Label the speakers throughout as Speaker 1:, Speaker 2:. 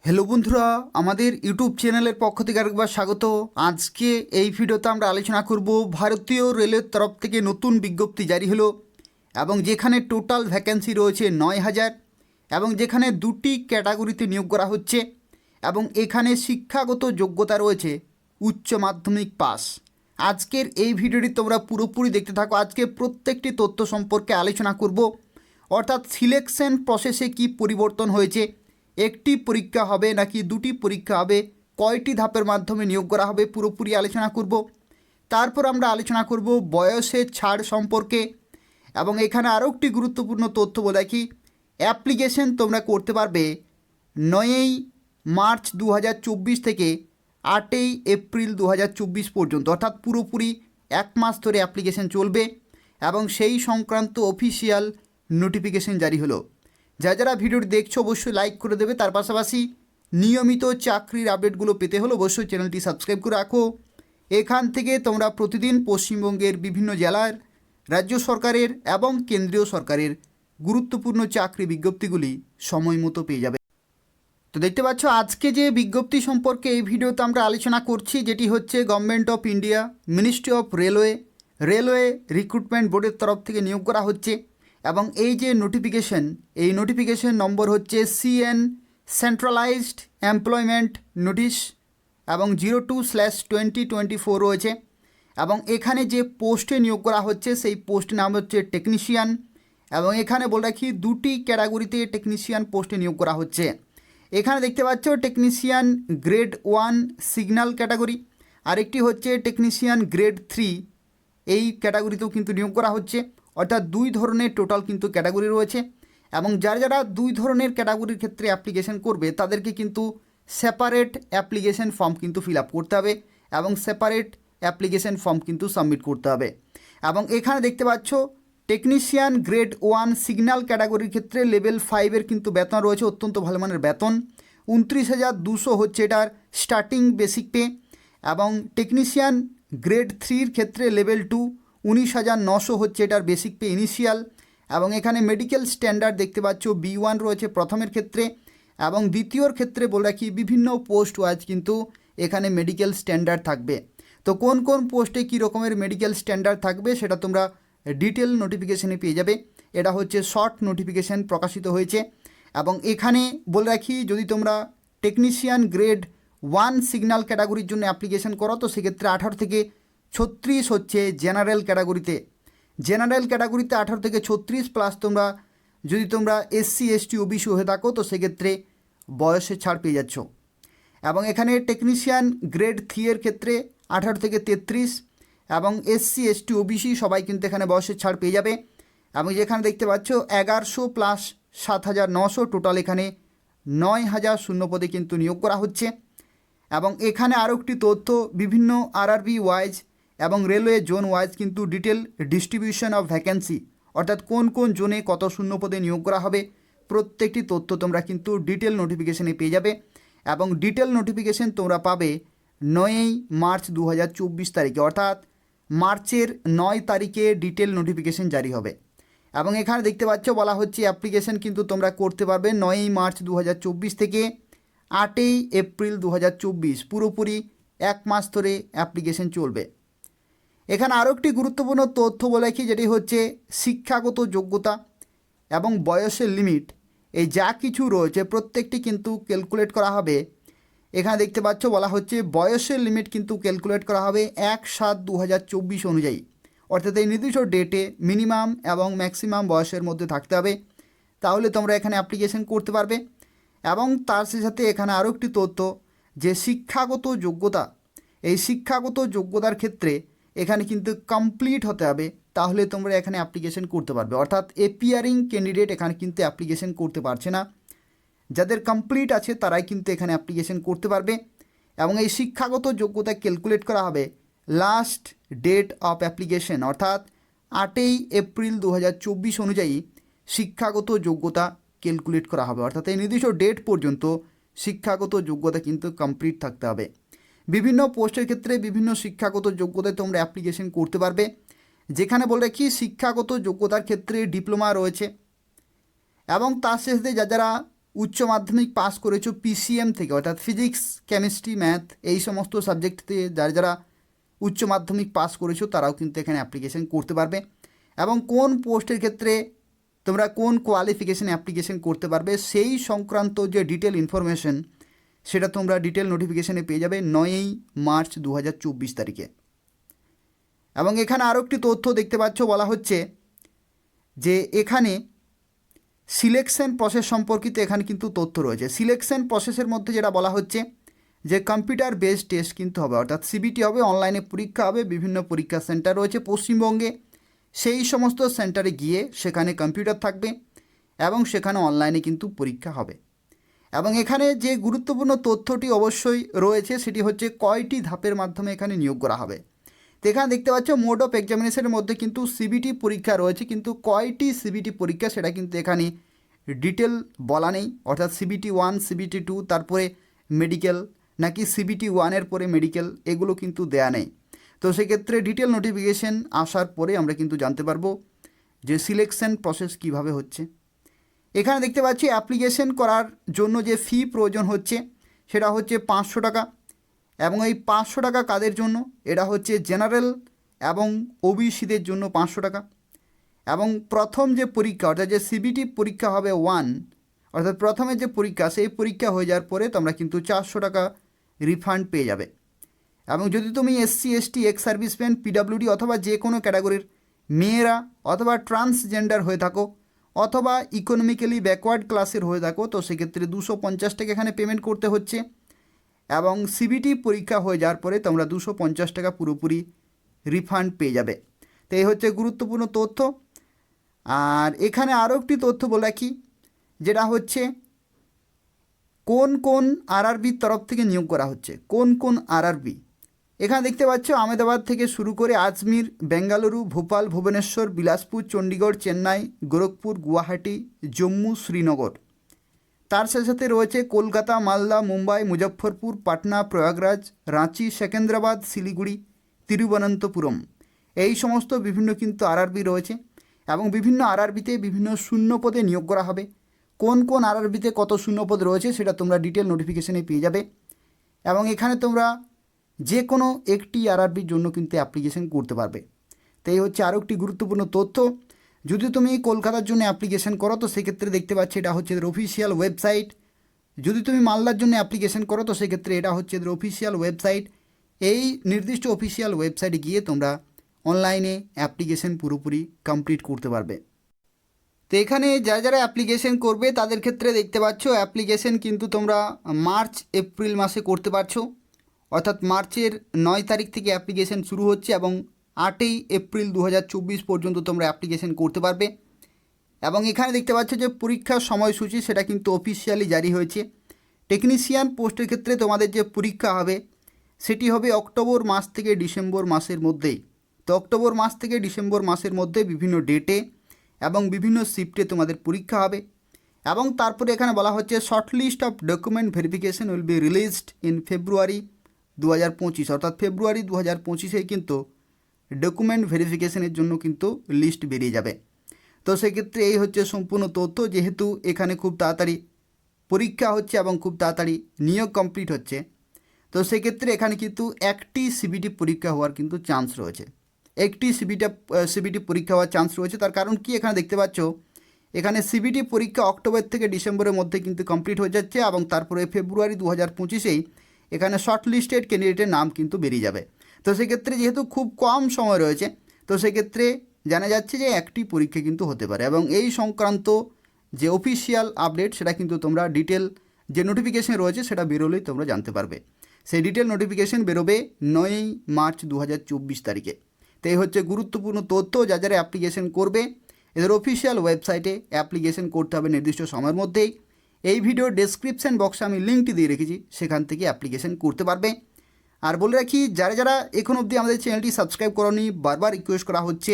Speaker 1: Hello বন্ধুরা, আমাদের YouTube চ্যানেলের পক্ষ থেকে আরেকবার স্বাগত। আজকে এই ভিডিওতে আমরা আলোচনা করব ভারতীয় রেলের তরফ থেকে নতুন বিজ্ঞপ্তি জারি হলো এবং যেখানে টোটাল ভ্যাকেন্সি রয়েছে 9,000 এবং যেখানে দুটি ক্যাটাগরিতে নিয়োগ করা হচ্ছে এবং এখানে শিক্ষাগত যোগ্যতা রয়েছে উচ্চ মাধ্যমিক পাস। আজকের এই ভিডিওটি তোমরা পুরোপুরি দেখতে থাকো। আজকে প্রত্যেকটি তথ্য সম্পর্কে আলোচনা করব, অর্থাৎ সিলেকশন প্রসেসে কি পরিবর্তন হয়েছে, একটি পরীক্ষা হবে নাকি দুটি পরীক্ষা হবে, কয়টি ধাপের মাধ্যমে নিয়োগ করা হবে, পুরোপুরি আলোচনা করব। তারপর আমরা আলোচনা করব বয়সের ছাড় সম্পর্কে এবং এখানে আরও একটি গুরুত্বপূর্ণ তথ্য বলে রাখি, অ্যাপ্লিকেশন তোমরা করতে পারবে 9ই মার্চ 2024 থেকে 8ই এপ্রিল 2024 পর্যন্ত, অর্থাৎ পুরোপুরি এক মাস ধরে অ্যাপ্লিকেশন চলবে এবং সেই সংক্রান্ত অফিসিয়াল নোটিফিকেশন জারি হলো। যারা ভিডিওটি দেখছো অবশ্যই লাইক করে দেবে। তার পাশাপাশি নিয়মিত চাকরির আপডেটগুলো পেতে হলে অবশ্যই চ্যানেলটি সাবস্ক্রাইব করে রাখো। এখান থেকে তোমরা প্রতিদিন পশ্চিমবঙ্গের বিভিন্ন জেলার, রাজ্য সরকারের এবং কেন্দ্রীয় সরকারের গুরুত্বপূর্ণ চাকরি বিজ্ঞপ্তিগুলি সময় মতো পেয়ে যাবে। তো দেখতে পাচ্ছ আজকে যে বিজ্ঞপ্তি সম্পর্কে এই ভিডিওতে আমরা আলোচনা করছি, যেটি হচ্ছে government of India, ministry of railway recruitment বোর্ডের তরফ থেকে নিয়োগ করা হচ্ছে এবং এই যে নোটিফিকেশন, এই নোটিফিকেশন নম্বর হচ্ছে CN সেন্ট্রালাইজড এমপ্লয়মেন্ট নোটিশ এবং 02/2024 রয়েছে এবং এখানে যে পোস্টে নিয়োগ করা হচ্ছে সেই পোস্টের নাম হচ্ছে টেকনিশিয়ান এবং এখানে বলে রাখি দুটি ক্যাটাগরিতে টেকনিশিয়ান পোস্টে নিয়োগ করা হচ্ছে। এখানে দেখতে পাচ্ছ টেকনিশিয়ান গ্রেড 1 সিগন্যাল ক্যাটাগরি, আরেকটি হচ্ছে টেকনিশিয়ান গ্রেড 3, এই ক্যাটাগরিতেও কিন্তু নিয়োগ করা হচ্ছে, অর্থাৎ দুই ধরনের টোটাল কিন্তু ক্যাটাগরি রয়েছে এবং যারা দুই ধরনের ক্যাটাগরির ক্ষেত্রে অ্যাপ্লিকেশন করবে তাদেরকে কিন্তু সেপারেট অ্যাপ্লিকেশন ফর্ম কিন্তু ফিল আপ করতে হবে এবং সেপারেট অ্যাপ্লিকেশন ফর্ম কিন্তু সাবমিট করতে হবে। এবং এখানে দেখতে পাচ্ছ টেকনিশিয়ান গ্রেড 1 সিগন্যাল ক্যাটাগরির ক্ষেত্রে লেভেল 5-এর কিন্তু বেতন রয়েছে, অত্যন্ত ভালো মানের বেতন, 29,200 হচ্ছে এটার স্টার্টিং বেসিক পে এবং টেকনিশিয়ান গ্রেড 3-এর ক্ষেত্রে লেভেল 2 19,900 হচ্ছে এটার বেসিক পে ইনিশিয়াল এবং এখানে মেডিকেল স্ট্যান্ডার্ড দেখতে পাচ্ছ B1 রয়েছে প্রথমের ক্ষেত্রে এবং দ্বিতীয়র ক্ষেত্রে বলে রাখি বিভিন্ন পোস্ট ওয়াইজ কিন্তু এখানে মেডিকেল স্ট্যান্ডার্ড থাকবে। তো কোন কোন পোস্টে কী রকমের মেডিকেল স্ট্যান্ডার্ড থাকবে সেটা তোমরা ডিটেল নোটিফিকেশানে পেয়ে যাবে। এটা হচ্ছে শর্ট নোটিফিকেশান প্রকাশিত হয়েছে এবং এখানে বলে রাখি যদি তোমরা টেকনিশিয়ান গ্রেড 1 সিগন্যাল ক্যাটাগরির জন্য অ্যাপ্লিকেশন করো তো সেক্ষেত্রে 18 থেকে 36 হচ্ছে জেনারেল ক্যাটাগরিতে 18 থেকে 36 প্লাস যদি তোমরা SC ST OBC হয়ে থাকো তো সেক্ষেত্রে বয়সে ছাড় পেয়ে যাচ্ছ। এবং এখানে টেকনিশিয়ান গ্রেড 3-এর ক্ষেত্রে 18 থেকে 33 এবং SC ST OBC সবাই কিন্তু এখানে বয়সের ছাড় পেয়ে যাবে এবং যেখানে দেখতে পাচ্ছ 1100 প্লাস 7,900 টোটাল এখানে 9,000 শূন্য পদে কিন্তু নিয়োগ করা হচ্ছে। এবং এখানে আরও একটি তথ্য, বিভিন্ন RRB ওয়াইজ এবং রেলওয়ে জোন ওয়াইজ কিন্তু ডিটেল ডিস্ট্রিবিউশন অফ ভ্যাকেন্সি, অর্থাৎ কোন কোন জোনে কত শূন্য পদে নিয়োগ করা হবে প্রত্যেকটি তথ্য তোমরা কিন্তু ডিটেল নোটিফিকেশানে পেয়ে যাবে এবং ডিটেল নোটিফিকেশান তোমরা পাবে 9ই মার্চ 2024 তারিখে, অর্থাৎ মার্চের 9 তারিখে ডিটেল নোটিফিকেশান জারি হবে। এবং এখানে দেখতে পাচ্ছ বলা হচ্ছে অ্যাপ্লিকেশান কিন্তু তোমরা করতে পারবে 9ই মার্চ 2024 থেকে 8ই এপ্রিল 2024, পুরোপুরি এক মাস ধরে অ্যাপ্লিকেশন চলবে। এখানে আরও একটি গুরুত্বপূর্ণ তথ্য বলে রাখি, যেটি হচ্ছে শিক্ষাগত যোগ্যতা এবং বয়সের লিমিট, এই যা কিছু রয়েছে প্রত্যেকটি কিন্তু ক্যালকুলেট করা হবে। এখানে দেখতে পাচ্ছ বলা হচ্ছে বয়সের লিমিট কিন্তু ক্যালকুলেট করা হবে 1/7/2024 অনুযায়ী, অর্থাৎ এই নির্দিষ্ট ডেটে মিনিমাম এবং ম্যাক্সিমাম বয়সের মধ্যে থাকতে হবে, তাহলে তোমরা এখানে অ্যাপ্লিকেশন করতে পারবে। এবং তার সাথে এখানে আরও একটি তথ্য যে শিক্ষাগত যোগ্যতা, এই শিক্ষাগত যোগ্যতার ক্ষেত্রে এখানে কিন্তু কমপ্লিট হতে হবে, তাহলে তোমরা এখানে অ্যাপ্লিকেশন করতে পারবে। অর্থাৎ এপিয়ারিং ক্যান্ডিডেট এখানে কিন্তু অ্যাপ্লিকেশন করতে পারছে না, যাদের কমপ্লিট আছে তারাই কিন্তু এখানে অ্যাপ্লিকেশন করতে পারবে। এবং এই শিক্ষাগত যোগ্যতা ক্যালকুলেট করা হবে লাস্ট ডেট অফ অ্যাপ্লিকেশন, অর্থাৎ 8ই এপ্রিল 2024 অনুযায়ী শিক্ষাগত যোগ্যতা ক্যালকুলেট করা হবে, অর্থাৎ এই নির্দিষ্ট ডেট পর্যন্ত শিক্ষাগত যোগ্যতা কিন্তু কমপ্লিট থাকতে হবে। বিভিন্ন পোস্টের ক্ষেত্রে বিভিন্ন শিক্ষাগত যোগ্যতায় তোমরা অ্যাপ্লিকেশন করতে পারবে, যেখানে বলে রাখি শিক্ষাগত যোগ্যতার ক্ষেত্রে ডিপ্লোমা রয়েছে এবং তার সাথে যারা উচ্চ মাধ্যমিক পাস করেছো পিসিএম থেকে, অর্থাৎ ফিজিক্স, কেমিস্ট্রি, ম্যাথ এই সমস্ত সাবজেক্টতে যারা উচ্চ মাধ্যমিক পাস করেছো তারাও কিন্তু এখানে অ্যাপ্লিকেশন করতে পারবে। এবং কোন পোস্টের ক্ষেত্রে তোমরা কোন কোয়ালিফিকেশানে অ্যাপ্লিকেশন করতে পারবে সেই সংক্রান্ত যে ডিটেল ইনফরমেশন সেটা তোমরা ডিটেল নোটিফিকেশানে পেয়ে যাবে 9ই মার্চ 2024 তারিখে। এবং এখানে আরও একটি তথ্য দেখতে পাচ্ছ, বলা হচ্ছে যে এখানে সিলেকশন প্রসেস সম্পর্কিত এখানে কিন্তু তথ্য রয়েছে। সিলেকশন প্রসেসের মধ্যে যেটা বলা হচ্ছে যে কম্পিউটার বেসড টেস্ট কিন্তু হবে, অর্থাৎ সিবিটি হবে, অনলাইনে পরীক্ষা হবে, বিভিন্ন পরীক্ষা সেন্টার রয়েছে পশ্চিমবঙ্গে, সেই সমস্ত সেন্টারে গিয়ে সেখানে কম্পিউটার থাকবে এবং সেখানে অনলাইনে কিন্তু পরীক্ষা হবে। এবং এখানে যে গুরুত্বপূর্ণ তথ্যটি অবশ্যই রয়েছে সেটি হচ্ছে কয়টি ধাপের মাধ্যমে এখানে নিয়োগ করা হবে। তো এখানে দেখতে পাচ্ছ মোড অফ এক্সামিনেশনের মধ্যে কিন্তু সিবিটি পরীক্ষা রয়েছে, কিন্তু কয়টি সিবিটি পরীক্ষা সেটা কিন্তু এখানে ডিটেল বলা নেই, অর্থাৎ সিবিটি 1, সিবিটি 2, তারপরে মেডিকেল, নাকি সিবিটি 1-এর পরে মেডিকেল, এগুলো কিন্তু দেয়া নেই। তো সেক্ষেত্রে ডিটেল নোটিফিকেশন আসার পরে আমরা কিন্তু জানতে পারবো যে সিলেকশন প্রসেস কিভাবে হচ্ছে। এখানে দেখতে পাচ্ছি অ্যাপ্লিকেশন করার জন্য যে ফি প্রয়োজন হচ্ছে সেটা হচ্ছে 500 টাকা। এবং এই 500 টাকা কাদের জন্য? এটা হচ্ছে জেনারেল এবং ওবিসিদের জন্য 500 টাকা। এবং প্রথম যে পরীক্ষা, অর্থাৎ যে সিবিটি পরীক্ষা হবে 1, অর্থাৎ প্রথমে যে পরীক্ষা সেই পরীক্ষা হয়ে যাওয়ার পরে তোমরা কিন্তু 400 টাকা রিফান্ড পেয়ে যাবে। এবং যদি তুমি SC, ST, ex serviceman, PWD অথবা যে কোনো ক্যাটাগরির মেয়েরা অথবা ট্রান্সজেন্ডার হয়ে থাকো অথবা ইকোনমিক্যালি ব্যাকওয়ার্ড ক্লাসের হয়ে থাকো, তো সেক্ষেত্রে 250 টাকা এখানে পেমেন্ট করতে হচ্ছে। এবং সিবিটি পরীক্ষা হয়ে যাওয়ার পরে তোমরা 250 টাকা পুরোপুরি রিফান্ড পেয়ে যাবে। তো এই হচ্ছে গুরুত্বপূর্ণ তথ্য। আর এখানে আরও একটি তথ্য বলে রাখি, যেটা হচ্ছে কোন কোন আরআরবির তরফ থেকে নিয়োগ করা হচ্ছে। কোন কোন আরআরবি এখানে দেখতে পাচ্ছ, আহমেদাবাদ থেকে শুরু করে আজমির, বেঙ্গালুরু, ভোপাল, ভুবনেশ্বর, বিলাসপুর, চণ্ডীগড়, চেন্নাই, গোরখপুর, গুয়াহাটি, জম্মু, শ্রীনগর। তার সাথে সাথে রয়েছে কলকাতা, মালদা, মুম্বাই, মুজফ্ফরপুর, পাটনা, প্রয়াগরাজ, রাঁচি, সেকেন্দ্রাবাদ, শিলিগুড়ি, তিরুবনন্তপুরম, এই সমস্ত বিভিন্ন কিন্তু আরআরবি রয়েছে। এবং বিভিন্ন আরআরবিতে বিভিন্ন শূন্যপদে নিয়োগ করা হবে। কোন কোন আরআরবিতে কত শূন্যপদ রয়েছে সেটা তোমরা ডিটেল নোটিফিকেশানে পেয়ে যাবে। এবং এখানে তোমরা যে কোনো একটি আরআরবির জন্য কিন্তু অ্যাপ্লিকেশন করতে পারবে। তো এই হচ্ছে আরও একটি গুরুত্বপূর্ণ তথ্য। যদি তুমি কলকাতার জন্য অ্যাপ্লিকেশন করো তো সেক্ষেত্রে দেখতে পাচ্ছি এটা হচ্ছে এদের অফিসিয়াল ওয়েবসাইট। যদি তুমি মালদার জন্য অ্যাপ্লিকেশন করো তো সেক্ষেত্রে এটা হচ্ছে এদের অফিসিয়াল ওয়েবসাইট। এই নির্দিষ্ট অফিসিয়াল ওয়েবসাইটে গিয়ে তোমরা অনলাইনে অ্যাপ্লিকেশন পুরোপুরি কমপ্লিট করতে পারবে। তো এখানে যারা অ্যাপ্লিকেশন করবে তাদের ক্ষেত্রে দেখতে পাচ্ছ অ্যাপ্লিকেশন কিন্তু তোমরা মার্চ এপ্রিল মাসে করতে পারছো, অর্থাৎ মার্চের 9 তারিখ থেকে অ্যাপ্লিকেশন শুরু হচ্ছে এবং 8ই এপ্রিল 2024 পর্যন্ত তোমরা অ্যাপ্লিকেশন করতে পারবে। এবং এখানে দেখতে পাচ্ছ যে পরীক্ষার সময়সূচি সেটা কিন্তু অফিসিয়ালি জারি হয়েছে। টেকনিশিয়ান পোস্টের ক্ষেত্রে তোমাদের যে পরীক্ষা হবে সেটি হবে অক্টোবর মাস থেকে ডিসেম্বর মাসের মধ্যেই। তো অক্টোবর মাস থেকে ডিসেম্বর মাসের মধ্যে বিভিন্ন ডেটে এবং বিভিন্ন শিফটে তোমাদের পরীক্ষা হবে। এবং তারপরে এখানে বলা হচ্ছে short list of document verification will be released in February 2025, অর্থাৎ ফেব্রুয়ারি 2025 কিন্তু ডকুমেন্ট ভেরিফিকেশনের জন্য কিন্তু লিস্ট বেরিয়ে যাবে। তো সেক্ষেত্রে এই হচ্ছে সম্পূর্ণ তথ্য। যেহেতু এখানে খুব তাড়াতাড়ি পরীক্ষা হচ্ছে এবং খুব তাড়াতাড়ি নিয়োগ কমপ্লিট হচ্ছে, তো সেক্ষেত্রে এখানে কিন্তু একটি সিবিটি পরীক্ষা হওয়ার কিন্তু চান্স রয়েছে। একটি সিবিটি পরীক্ষা হওয়ার চান্স রয়েছে। তার কারণ কি, এখানে দেখতে পাচ্ছ এখানে সিবিটি পরীক্ষা অক্টোবর থেকে ডিসেম্বরের মধ্যে কিন্তু কমপ্লিট হয়ে যাচ্ছে এবং তারপরে ফেব্রুয়ারি 2025 এখানে শর্ট লিস্টেড ক্যান্ডিডেটের নাম কিন্তু বেরিয়ে যাবে। তো সেক্ষেত্রে যেহেতু খুব কম সময় রয়েছে, তো সেক্ষেত্রে জানা যাচ্ছে যে একটি পরীক্ষা কিন্তু হতে পারে। এবং এই সংক্রান্ত যে অফিসিয়াল আপডেট সেটা কিন্তু তোমরা ডিটেল যে নোটিফিকেশন রয়েছে সেটা বেরোলেই তোমরা জানতে পারবে। সেই ডিটেল নোটিফিকেশন বেরোবে 9ই মার্চ 2024 তারিখে। তো এই হচ্ছে গুরুত্বপূর্ণ তথ্য। যারা অ্যাপ্লিকেশন করবে এদের অফিসিয়াল ওয়েবসাইটে অ্যাপ্লিকেশন করতে হবে নির্দিষ্ট সময়ের মধ্যেই। এই ভিডিওর ডেসক্রিপশান বক্সে আমি লিঙ্কটি দিয়ে রেখেছি, সেখান থেকে অ্যাপ্লিকেশন করতে পারবে। আর বলে রাখি, যারা এখন অবধি আমাদের চ্যানেলটি সাবস্ক্রাইব করোনি, বারবার রিকোয়েস্ট করা হচ্ছে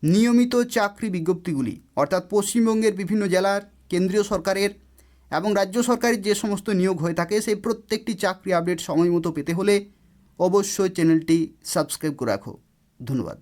Speaker 1: নিয়মিত চাকরি বিজ্ঞপ্তিগুলি, অর্থাৎ পশ্চিমবঙ্গের বিভিন্ন জেলার, কেন্দ্রীয় সরকারের এবং রাজ্য সরকারের যে সমস্ত নিয়োগ হয়ে থাকে সেই প্রত্যেকটি চাকরি আপডেট সময় মতো পেতে হলে অবশ্যই চ্যানেলটি সাবস্ক্রাইব করে রাখো। ধন্যবাদ।